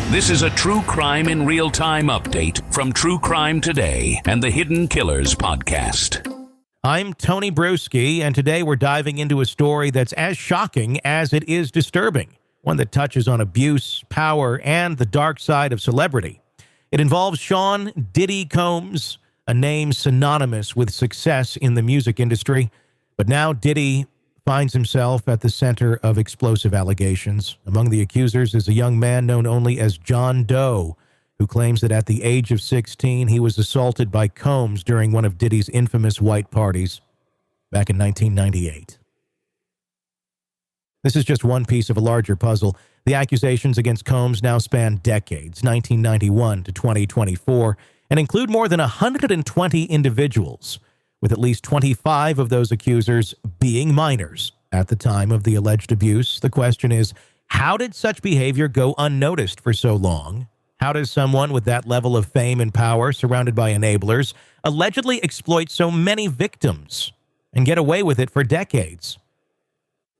This is a true crime in real time update from True Crime Today and the Hidden Killers podcast. I'm Tony Brueski, and today we're diving into a story that's as shocking as it is disturbing, one that touches on abuse, power, and the dark side of celebrity. It involves Sean Diddy Combs, a name synonymous with success in the music industry, but now Diddy finds himself at the center of explosive allegations. Among the accusers is a young man known only as John Doe, who claims that at the age of 16, he was assaulted by Combs during one of Diddy's infamous white parties back in 1998. This is just one piece of a larger puzzle. The accusations against Combs now span decades, 1991 to 2024, and include more than 120 individuals, with at least 25 of those accusers being minors at the time of the alleged abuse. The question is, how did such behavior go unnoticed for so long? How does someone with that level of fame and power, surrounded by enablers, allegedly exploit so many victims and get away with it for decades?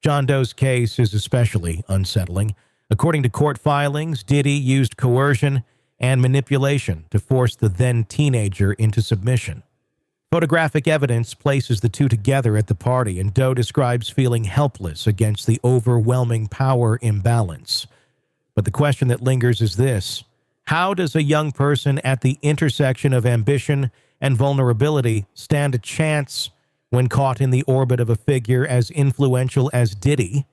John Doe's case is especially unsettling. According to court filings, Diddy used coercion and manipulation to force the then teenager into submission. Photographic evidence places the two together at the party, and Doe describes feeling helpless against the overwhelming power imbalance. But the question that lingers is this: how does a young person at the intersection of ambition and vulnerability stand a chance when caught in the orbit of a figure as influential as Diddy?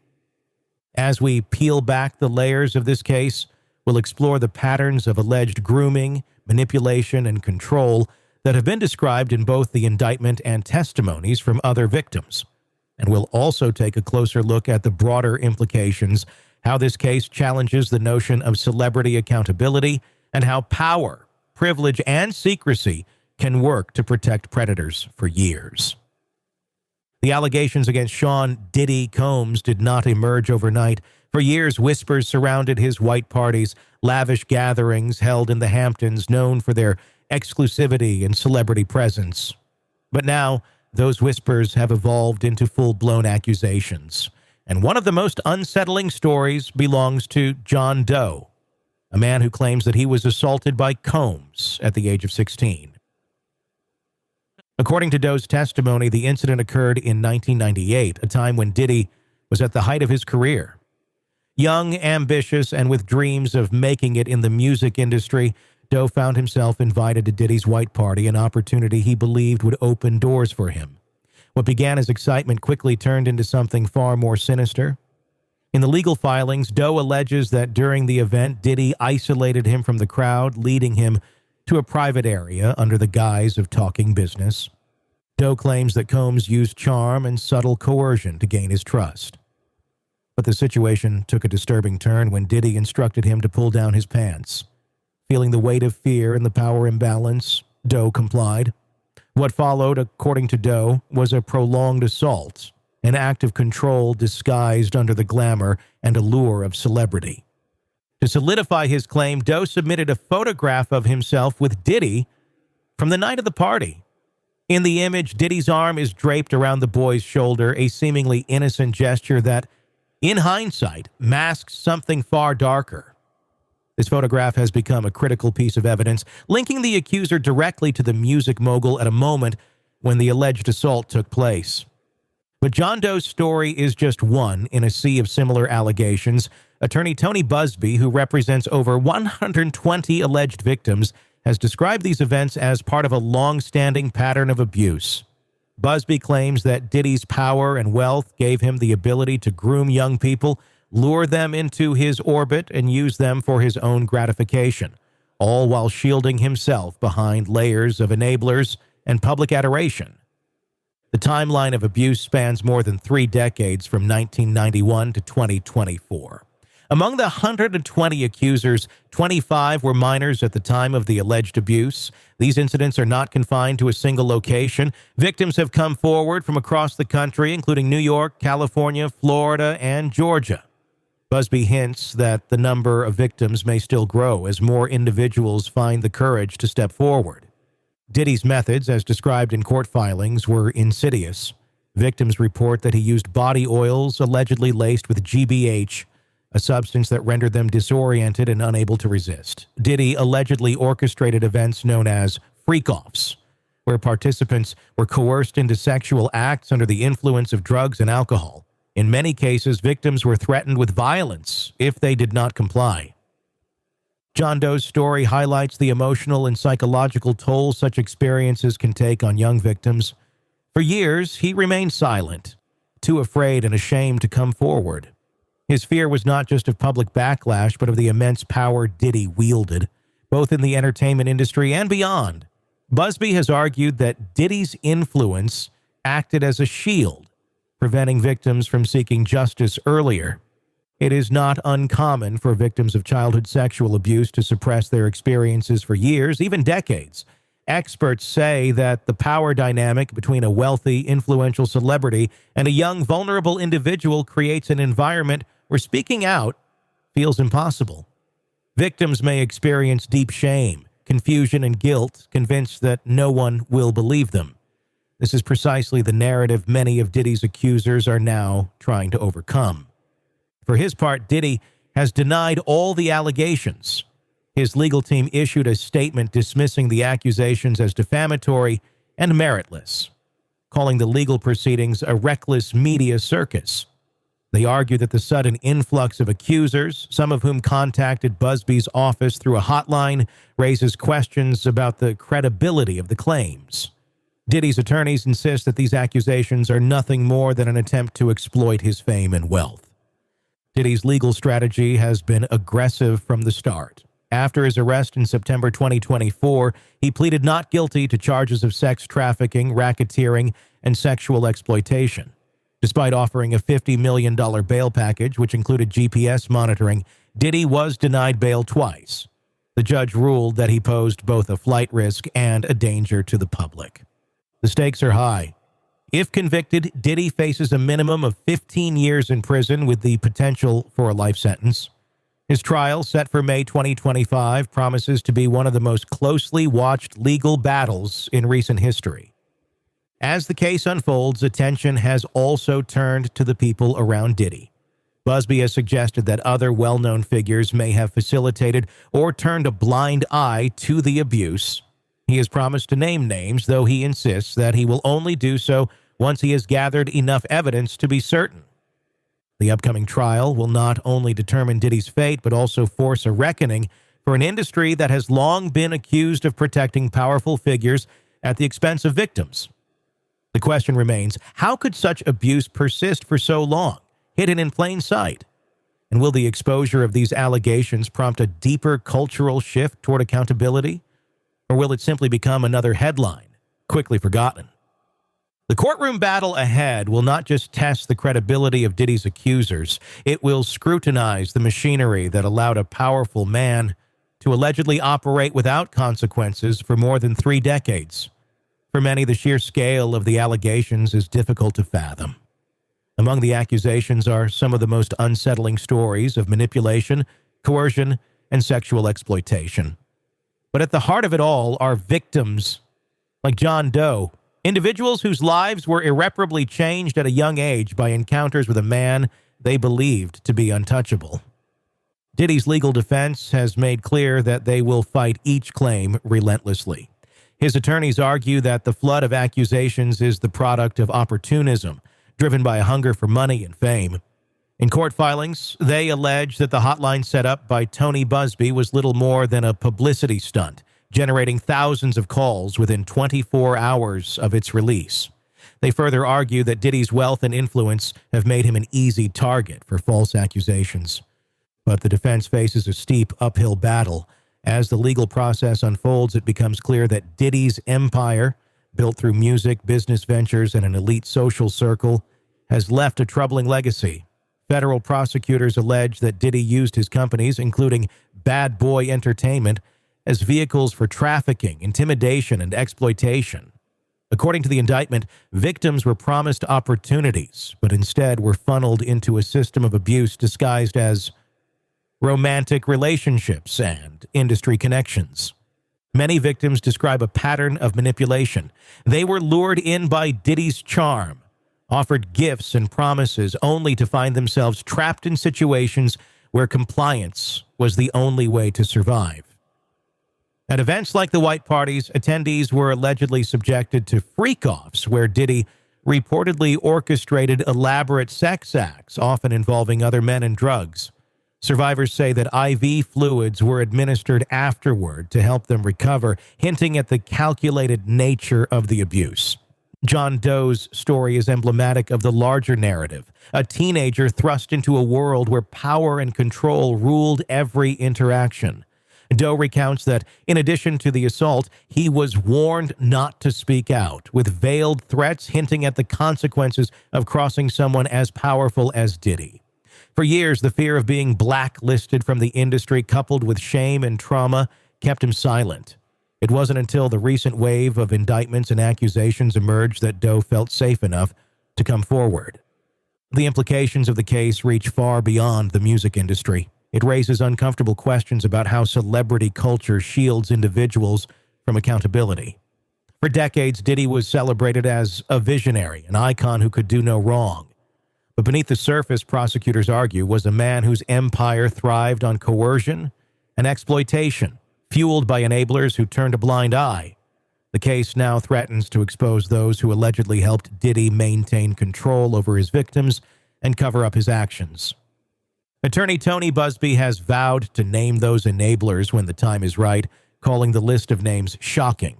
As we peel back the layers of this case, we'll explore the patterns of alleged grooming, manipulation, and control that have been described in both the indictment and testimonies from other victims. And we'll also take a closer look at the broader implications, how this case challenges the notion of celebrity accountability, and how power, privilege, and secrecy can work to protect predators for years. The allegations against Sean Diddy Combs did not emerge overnight. For years, whispers surrounded his white parties, lavish gatherings held in the Hamptons known for their exclusivity and celebrity presence. But now, those whispers have evolved into full-blown accusations. And one of the most unsettling stories belongs to John Doe, a man who claims that he was assaulted by Combs at the age of 16. According to Doe's testimony, the incident occurred in 1998, a time when Diddy was at the height of his career. Young, ambitious, and with dreams of making it in the music industry, Doe found himself invited to Diddy's white party, an opportunity he believed would open doors for him. What began as excitement quickly turned into something far more sinister. In the legal filings, Doe alleges that during the event, Diddy isolated him from the crowd, leading him to a private area under the guise of talking business. Doe claims that Combs used charm and subtle coercion to gain his trust. But the situation took a disturbing turn when Diddy instructed him to pull down his pants. Feeling the weight of fear and the power imbalance, Doe complied. What followed, according to Doe, was a prolonged assault, an act of control disguised under the glamour and allure of celebrity. To solidify his claim, Doe submitted a photograph of himself with Diddy from the night of the party. In the image, Diddy's arm is draped around the boy's shoulder, a seemingly innocent gesture that, in hindsight, masks something far darker. This photograph has become a critical piece of evidence, linking the accuser directly to the music mogul at a moment when the alleged assault took place. But John Doe's story is just one in a sea of similar allegations. Attorney Tony Busby, who represents over 120 alleged victims, has described these events as part of a long-standing pattern of abuse. Busby claims that Diddy's power and wealth gave him the ability to groom young people, lure them into his orbit, and use them for his own gratification, all while shielding himself behind layers of enablers and public adoration. The timeline of abuse spans more than 3 decades from 1991 to 2024. Among the 120 accusers, 25 were minors at the time of the alleged abuse. These incidents are not confined to a single location. Victims have come forward from across the country, including New York, California, Florida, and Georgia. Busby hints that the number of victims may still grow as more individuals find the courage to step forward. Diddy's methods, as described in court filings, were insidious. Victims report that he used body oils allegedly laced with GBH, a substance that rendered them disoriented and unable to resist. Diddy allegedly orchestrated events known as freak-offs, where participants were coerced into sexual acts under the influence of drugs and alcohol. In many cases, victims were threatened with violence if they did not comply. John Doe's story highlights the emotional and psychological toll such experiences can take on young victims. For years, he remained silent, too afraid and ashamed to come forward. His fear was not just of public backlash, but of the immense power Diddy wielded, both in the entertainment industry and beyond. Busby has argued that Diddy's influence acted as a shield, preventing victims from seeking justice earlier. It is not uncommon for victims of childhood sexual abuse to suppress their experiences for years, even decades. Experts say that the power dynamic between a wealthy, influential celebrity and a young, vulnerable individual creates an environment where speaking out feels impossible. Victims may experience deep shame, confusion, and guilt, convinced that no one will believe them. This is precisely the narrative many of Diddy's accusers are now trying to overcome. For his part, Diddy has denied all the allegations. His legal team issued a statement dismissing the accusations as defamatory and meritless, calling the legal proceedings a reckless media circus. They argue that the sudden influx of accusers, some of whom contacted Busby's office through a hotline, raises questions about the credibility of the claims. Diddy's attorneys insist that these accusations are nothing more than an attempt to exploit his fame and wealth. Diddy's legal strategy has been aggressive from the start. After his arrest in September 2024, he pleaded not guilty to charges of sex trafficking, racketeering, and sexual exploitation. Despite offering a $50 million bail package, which included GPS monitoring, Diddy was denied bail twice. The judge ruled that he posed both a flight risk and a danger to the public. The stakes are high. If convicted, Diddy faces a minimum of 15 years in prison with the potential for a life sentence. His trial, set for May 2025, promises to be one of the most closely watched legal battles in recent history. As the case unfolds, attention has also turned to the people around Diddy. Busby has suggested that other well-known figures may have facilitated or turned a blind eye to the abuse. He has promised to name names, though he insists that he will only do so once he has gathered enough evidence to be certain. The upcoming trial will not only determine Diddy's fate, but also force a reckoning for an industry that has long been accused of protecting powerful figures at the expense of victims. The question remains, how could such abuse persist for so long, hidden in plain sight? And will the exposure of these allegations prompt a deeper cultural shift toward accountability? Or will it simply become another headline, quickly forgotten? The courtroom battle ahead will not just test the credibility of Diddy's accusers, it will scrutinize the machinery that allowed a powerful man to allegedly operate without consequences for more than 3 decades. For many, the sheer scale of the allegations is difficult to fathom. Among the accusations are some of the most unsettling stories of manipulation, coercion, and sexual exploitation. But at the heart of it all are victims like John Doe, individuals whose lives were irreparably changed at a young age by encounters with a man they believed to be untouchable. Diddy's legal defense has made clear that they will fight each claim relentlessly. His attorneys argue that the flood of accusations is the product of opportunism, driven by a hunger for money and fame. In court filings, they allege that the hotline set up by Tony Busby was little more than a publicity stunt, generating thousands of calls within 24 hours of its release. They further argue that Diddy's wealth and influence have made him an easy target for false accusations. But the defense faces a steep uphill battle. As the legal process unfolds, it becomes clear that Diddy's empire, built through music, business ventures, and an elite social circle, has left a troubling legacy. Federal prosecutors allege that Diddy used his companies, including Bad Boy Entertainment, as vehicles for trafficking, intimidation, and exploitation. According to the indictment, victims were promised opportunities, but instead were funneled into a system of abuse disguised as romantic relationships and industry connections. Many victims describe a pattern of manipulation. They were lured in by Diddy's charm, offered gifts and promises only to find themselves trapped in situations where compliance was the only way to survive. At events like the White Parties, attendees were allegedly subjected to freak-offs where Diddy reportedly orchestrated elaborate sex acts, often involving other men and drugs. Survivors say that IV fluids were administered afterward to help them recover, hinting at the calculated nature of the abuse. John Doe's story is emblematic of the larger narrative, a teenager thrust into a world where power and control ruled every interaction. Doe recounts that, in addition to the assault, he was warned not to speak out, with veiled threats hinting at the consequences of crossing someone as powerful as Diddy. For years, the fear of being blacklisted from the industry, coupled with shame and trauma, kept him silent. It wasn't until the recent wave of indictments and accusations emerged that Doe felt safe enough to come forward. The implications of the case reach far beyond the music industry. It raises uncomfortable questions about how celebrity culture shields individuals from accountability. For decades, Diddy was celebrated as a visionary, an icon who could do no wrong. But beneath the surface, prosecutors argue, was a man whose empire thrived on coercion and exploitation, fueled by enablers who turned a blind eye. The case now threatens to expose those who allegedly helped Diddy maintain control over his victims and cover up his actions. Attorney Tony Busby has vowed to name those enablers when the time is right, calling the list of names shocking.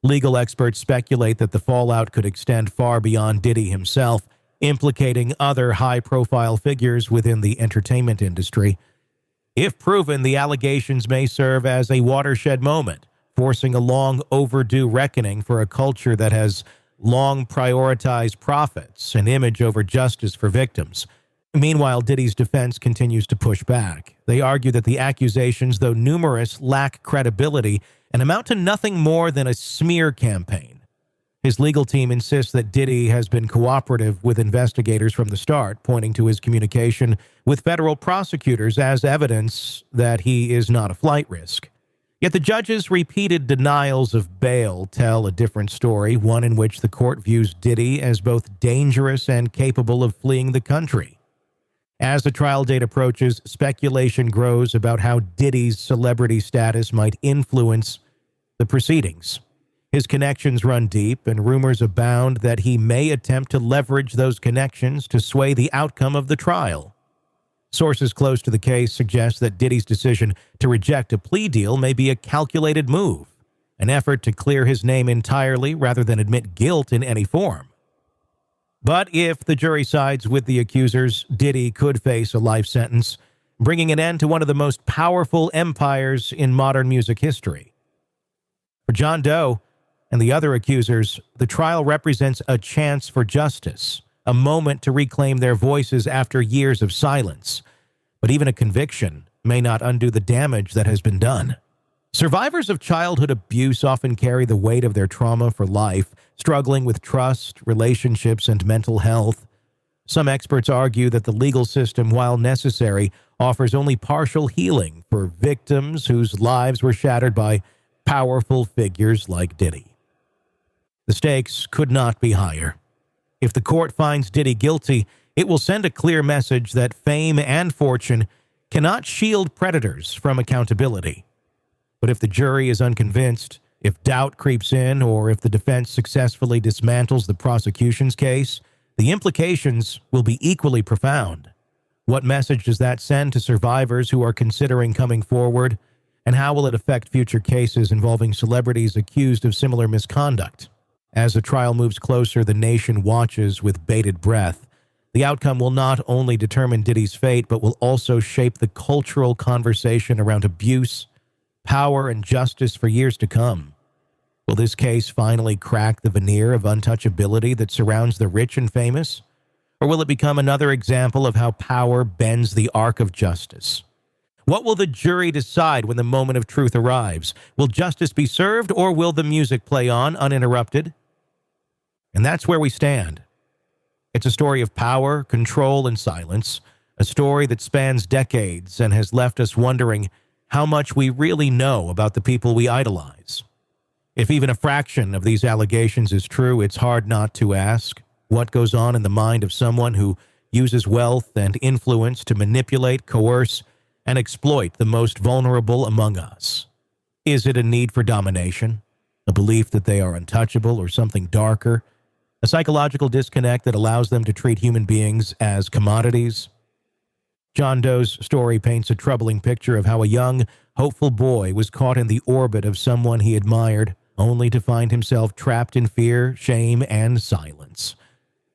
Legal experts speculate that the fallout could extend far beyond Diddy himself, implicating other high-profile figures within the entertainment industry. If proven, the allegations may serve as a watershed moment, forcing a long overdue reckoning for a culture that has long prioritized profits and image over justice for victims. Meanwhile, Diddy's defense continues to push back. They argue that the accusations, though numerous, lack credibility and amount to nothing more than a smear campaign. His legal team insists that Diddy has been cooperative with investigators from the start, pointing to his communication with federal prosecutors as evidence that he is not a flight risk. Yet the judge's repeated denials of bail tell a different story, one in which the court views Diddy as both dangerous and capable of fleeing the country. As the trial date approaches, speculation grows about how Diddy's celebrity status might influence the proceedings. His connections run deep, and rumors abound that he may attempt to leverage those connections to sway the outcome of the trial. Sources close to the case suggest that Diddy's decision to reject a plea deal may be a calculated move, an effort to clear his name entirely rather than admit guilt in any form. But if the jury sides with the accusers, Diddy could face a life sentence, bringing an end to one of the most powerful empires in modern music history. For John Doe and the other accusers, the trial represents a chance for justice, a moment to reclaim their voices after years of silence. But even a conviction may not undo the damage that has been done. Survivors of childhood abuse often carry the weight of their trauma for life, struggling with trust, relationships, and mental health. Some experts argue that the legal system, while necessary, offers only partial healing for victims whose lives were shattered by powerful figures like Diddy. The stakes could not be higher. If the court finds Diddy guilty, it will send a clear message that fame and fortune cannot shield predators from accountability. But if the jury is unconvinced, if doubt creeps in, or if the defense successfully dismantles the prosecution's case, the implications will be equally profound. What message does that send to survivors who are considering coming forward? And how will it affect future cases involving celebrities accused of similar misconduct? As the trial moves closer, the nation watches with bated breath. The outcome will not only determine Diddy's fate, but will also shape the cultural conversation around abuse, power, and justice for years to come. Will this case finally crack the veneer of untouchability that surrounds the rich and famous? Or will it become another example of how power bends the arc of justice? What will the jury decide when the moment of truth arrives? Will justice be served, or will the music play on uninterrupted? And that's where we stand. It's a story of power, control, and silence, a story that spans decades and has left us wondering how much we really know about the people we idolize. If even a fraction of these allegations is true, it's hard not to ask what goes on in the mind of someone who uses wealth and influence to manipulate, coerce, and exploit the most vulnerable among us. Is it a need for domination? A belief that they are untouchable, or something darker? A psychological disconnect that allows them to treat human beings as commodities? John Doe's story paints a troubling picture of how a young, hopeful boy was caught in the orbit of someone he admired, only to find himself trapped in fear, shame, and silence.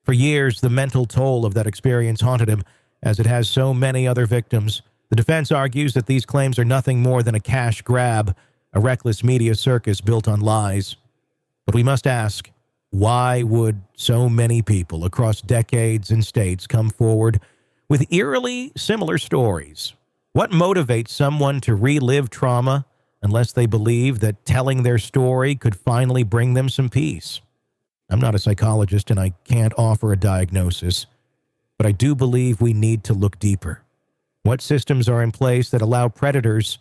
For years, the mental toll of that experience haunted him, as it has so many other victims. The defense argues that these claims are nothing more than a cash grab, a reckless media circus built on lies. But we must ask, why would so many people across decades and states come forward with eerily similar stories? What motivates someone to relive trauma unless they believe that telling their story could finally bring them some peace? I'm not a psychologist and I can't offer a diagnosis, but I do believe we need to look deeper. What systems are in place that allow predators,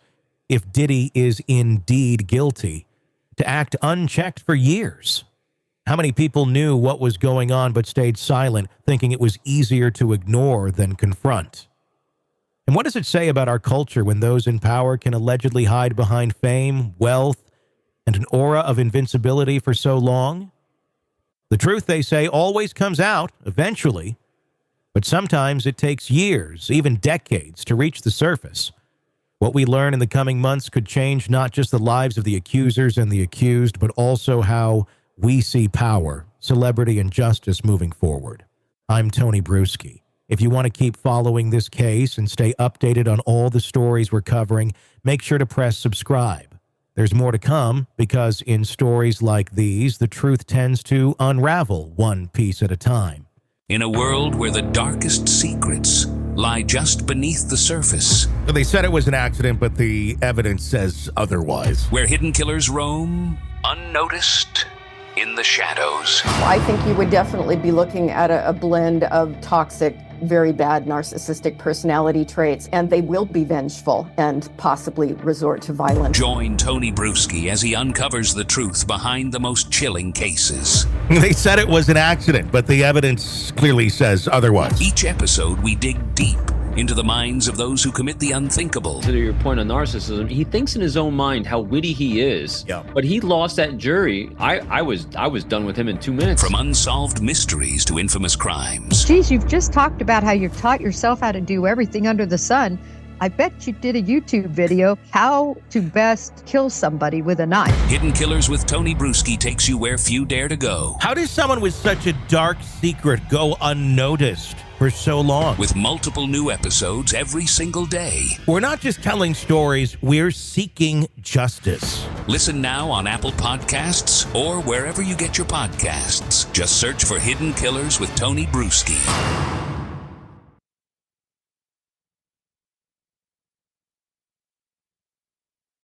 if Diddy is indeed guilty, to act unchecked for years? How many people knew what was going on but stayed silent, thinking it was easier to ignore than confront? And what does it say about our culture when those in power can allegedly hide behind fame, wealth, and an aura of invincibility for so long? The truth, they say, always comes out eventually, but sometimes it takes years, even decades, to reach the surface. What we learn in the coming months could change not just the lives of the accusers and the accused, but also how we see power, celebrity, and justice moving forward. I'm Tony Brueski. If you want to keep following this case and stay updated on all the stories we're covering, make sure to press subscribe. There's more to come because in stories like these, the truth tends to unravel one piece at a time. In a world where the darkest secrets lie just beneath the surface, They said it was an accident, but the evidence says otherwise. where hidden killers roam unnoticed in the shadows. I think you would definitely be looking at a blend of toxic, very bad narcissistic personality traits, and they will be vengeful and possibly resort to violence. Join Tony Brueski as he uncovers the truth behind the most chilling cases. They said it was an accident, but the evidence clearly says otherwise. Each episode, we dig deep into the minds of those who commit the unthinkable. To your point on narcissism, he thinks in his own mind how witty he is. Yeah. But he lost that jury. I was done with him in 2 minutes. From unsolved mysteries to infamous crimes. Geez, you've just talked about how you've taught yourself how to do everything under the sun. I bet you did a YouTube video, how to best kill somebody with a knife. Hidden Killers with Tony Brueski takes you where few dare to go. How does someone with such a dark secret go unnoticed for so long? With multiple new episodes every single day. We're not just telling stories, we're seeking justice. Listen now on Apple Podcasts or wherever you get your podcasts. Just search for Hidden Killers with Tony Brueski.